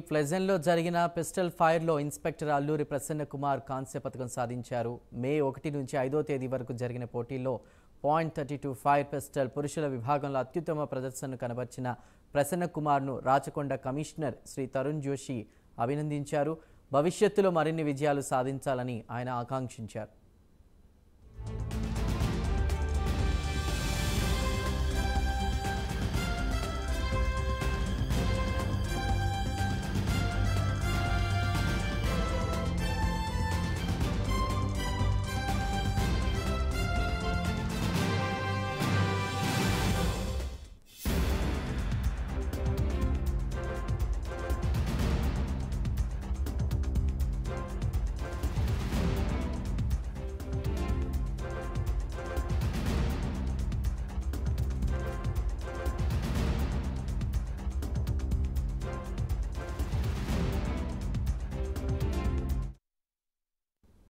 ప్లెజెంట్లో జరిగిన pistol ఫైర్లో inspector Alluri Prasanna Kumar కాంస్య పతకం సాధించారు. మే 1 నుంచి 5వ తేదీ వరకు జరిగిన పోటీల్లో .32 ఫైర్ పిస్టల్ పురుషుల విభాగంలో అత్యుత్తమ ప్రదర్శనను కనబర్చిన ప్రసన్న కుమార్ను రాచకొండ కమిషనర్ శ్రీ తరుణ్ జోషి అభినందించారు. భవిష్యత్తులో మరిన్ని విజయాలు సాధించాలని ఆయన ఆకాంక్షించారు.